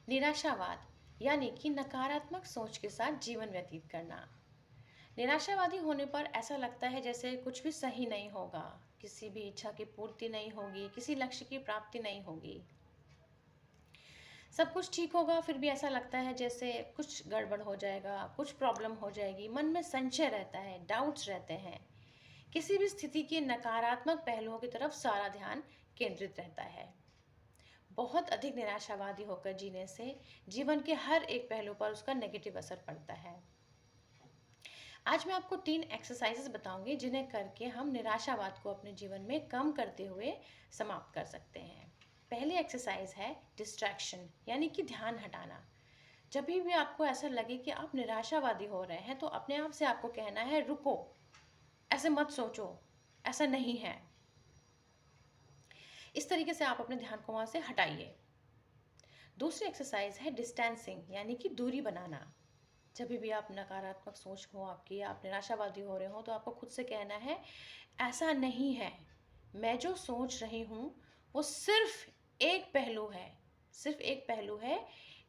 निराशावाद यानी कि नकारात्मक सोच के साथ जीवन व्यतीत करना। निराशावादी होने पर ऐसा लगता है जैसे कुछ भी सही नहीं होगा, किसी भी इच्छा की पूर्ति नहीं होगी, किसी लक्ष्य की प्राप्ति नहीं होगी। सब कुछ ठीक होगा फिर भी ऐसा लगता है जैसे कुछ गड़बड़ हो जाएगा, कुछ प्रॉब्लम हो जाएगी। मन में संशय रहता है, डाउट्स रहते हैं। किसी भी स्थिति के नकारात्मक पहलुओं की तरफ सारा ध्यान केंद्रित रहता है। बहुत अधिक निराशावादी होकर जीने से जीवन के हर एक पहलू पर उसका नेगेटिव असर पड़ता है। आज मैं आपको 3 एक्सरसाइजेस बताऊंगी जिन्हें करके हम निराशावाद को अपने जीवन में कम करते हुए समाप्त कर सकते हैं। पहली एक्सरसाइज है डिस्ट्रैक्शन यानी कि ध्यान हटाना। जब भी आपको ऐसा लगे कि आप निराशावादी हो रहे हैं तो अपने आप से आपको कहना है रुको, ऐसे मत सोचो, ऐसा नहीं है। इस तरीके से आप अपने ध्यान को वहाँ से हटाइए। दूसरी एक्सरसाइज है डिस्टेंसिंग यानी कि दूरी बनाना। जब भी आप नकारात्मक सोच हो आपकी, आप निराशावादी हो रहे हो, तो आपको खुद से कहना है ऐसा नहीं है, मैं जो सोच रही हूँ वो सिर्फ एक पहलू है, सिर्फ एक पहलू है,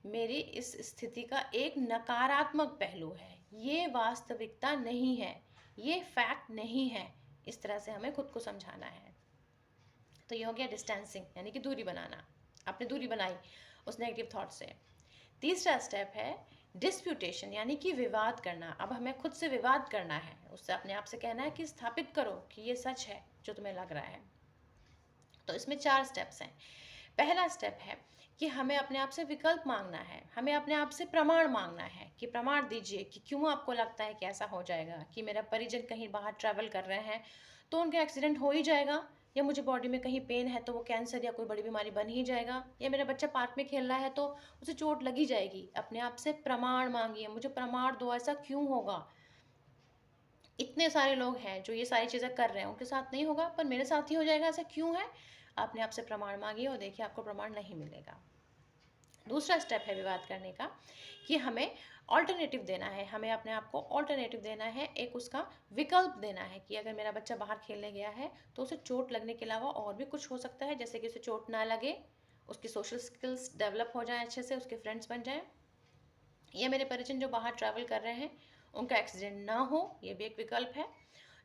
मेरी इस स्थिति का एक नकारात्मक पहलू है, ये वास्तविकता नहीं है, ये फैक्ट नहीं है। इस तरह से हमें खुद को समझाना है। तो ये हो गया डिस्टेंसिंग यानी कि दूरी बनाना। आपने दूरी बनाई उस नेगेटिव थॉट से। तीसरा स्टेप है डिस्प्यूटेशन यानी कि विवाद करना। अब हमें खुद से विवाद करना है, उससे अपने आप से कहना है कि स्थापित करो कि ये सच है जो तुम्हें लग रहा है। तो इसमें 4 स्टेप्स हैं। पहला स्टेप है कि हमें अपने आप से विकल्प मांगना है, हमें अपने आप से प्रमाण मांगना है कि प्रमाण दीजिए कि क्यों आपको लगता है कि ऐसा हो जाएगा, कि मेरा परिजन कहीं बाहर ट्रैवल कर रहे हैं तो उनका एक्सीडेंट हो ही जाएगा, या मुझे बॉडी में कहीं पेन है तो वो कैंसर या कोई बड़ी बीमारी बन ही जाएगा, या मेरा बच्चा पार्क में खेल रहा है तो उसे चोट लगी जाएगी। अपने आप से प्रमाण मांगिए, मुझे प्रमाण दो, ऐसा क्यों होगा, इतने सारे लोग हैं जो ये सारी चीज़ें कर रहे हैं, उनके साथ नहीं होगा पर मेरे साथ ही हो जाएगा, ऐसा क्यों है। अपने आप से प्रमाण मांगिए और देखिए आपको प्रमाण नहीं मिलेगा। दूसरा स्टेप है विवाद करने का कि हमें ऑल्टरनेटिव देना है, हमें अपने आप को ऑल्टरनेटिव देना है, एक उसका विकल्प देना है कि अगर मेरा बच्चा बाहर खेलने गया है तो उसे चोट लगने के अलावा और भी कुछ हो सकता है, जैसे कि उसे चोट ना लगे, उसकी सोशल स्किल्स डेवलप हो जाएं अच्छे से, उसके फ्रेंड्स बन जाएं, या मेरे परिजन जो बाहर ट्रैवल कर रहे हैं उनका एक्सीडेंट ना हो, ये भी एक विकल्प है।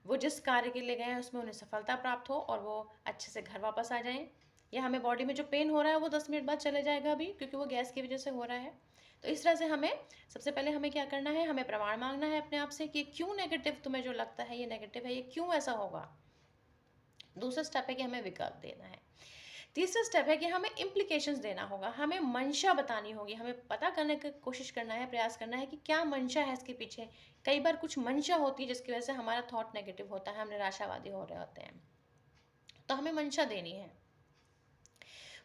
वो जिस कार्य के लिए गए हैं उसमें उन्हें सफलता प्राप्त हो और वो अच्छे से घर वापस आ जाएं, या हमें बॉडी में जो पेन हो रहा है वो 10 मिनट बाद चले जाएगा अभी, क्योंकि वो गैस की वजह से हो रहा है। तो इस तरह से हमें सबसे पहले हमें क्या करना है, हमें प्रमाण मांगना है अपने आप से कि क्यों नेगेटिव तुम्हें जो लगता है ये नेगेटिव है, ये क्यों ऐसा होगा। दूसरा स्टेप है कि हमें विकल्प देना है। तीसरा स्टेप है कि हमें इम्प्लीकेशंस देना होगा, हमें मंशा बतानी होगी, हमें पता करने की कोशिश करना है, प्रयास करना है कि क्या मंशा है इसके पीछे। कई बार कुछ मंशा होती है जिसकी वजह से हमारा थॉट नेगेटिव होता है, हम निराशावादी हो रहे होते हैं, तो हमें मंशा देनी है।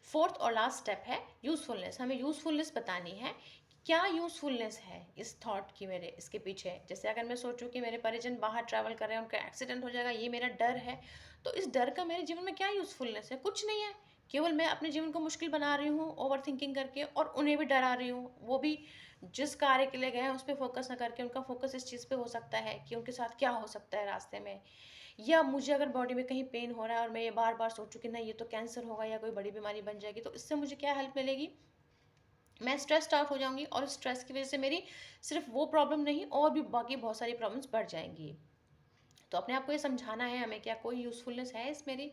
फोर्थ और लास्ट स्टेप है यूज़फुलनेस। हमें यूज़फुलनेस बतानी है, क्या यूज़फुलनेस है इस थॉट की मेरे इसके पीछे। जैसे अगर मैं सोचूं कि मेरे परिजन बाहर ट्रैवल कर रहे हैं, उनका एक्सीडेंट हो जाएगा, ये मेरा डर है, तो इस डर का मेरे जीवन में क्या यूज़फुलनेस है, कुछ नहीं है। केवल मैं अपने जीवन को मुश्किल बना रही हूँ ओवर थिंकिंग करके, और उन्हें भी डरा रही हूँ। वो भी जिस कार्य के लिए गए हैं उस पर फोकस ना करके उनका फोकस इस चीज़ पे हो सकता है कि उनके साथ क्या हो सकता है रास्ते में। या मुझे अगर बॉडी में कहीं पेन हो रहा है और मैं ये बार बार सोचूं कि नहीं ये तो कैंसर होगा या कोई बड़ी बीमारी बन जाएगी, तो इससे मुझे क्या हेल्प मिलेगी, मैं स्ट्रेस्ड आउट हो जाऊंगी और स्ट्रेस की वजह से मेरी सिर्फ वो प्रॉब्लम नहीं और भी बाकी बहुत सारी प्रॉब्लम्स बढ़ जाएंगी। तो अपने आप को ये समझाना है हमें, क्या कोई यूज़फुलनेस है इस मेरी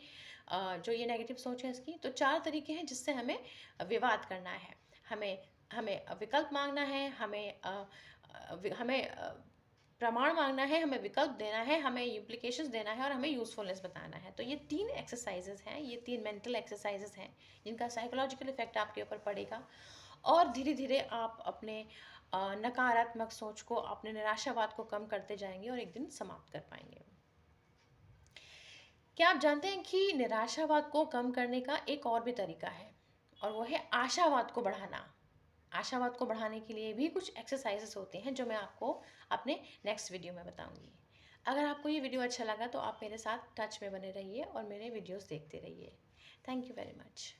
जो ये नेगेटिव सोच है इसकी। तो 4 तरीके हैं जिससे हमें विवाद करना है। हमें हमें विकल्प मांगना है, हमें प्रमाण मांगना है, हमें विकल्प देना है, हमें इम्प्लीकेशंस देना है और हमें यूज़फुलनेस बताना है। तो ये 3 एक्सरसाइजेज हैं, ये 3 मेंटल एक्सरसाइजेज हैं जिनका साइकोलॉजिकल इफेक्ट आपके ऊपर पड़ेगा और धीरे धीरे आप अपने नकारात्मक सोच को, अपने निराशावाद को कम करते जाएंगे और एक दिन समाप्त कर पाएंगे। क्या आप जानते हैं कि निराशावाद को कम करने का एक और भी तरीका है, और वो है आशावाद को बढ़ाना। आशावाद को बढ़ाने के लिए भी कुछ एक्सरसाइजेस होते हैं जो मैं आपको अपने नेक्स्ट वीडियो में बताऊंगी। अगर आपको ये वीडियो अच्छा लगा तो आप मेरे साथ टच में बने रहिए और मेरे वीडियोस देखते रहिए। Thank you very much.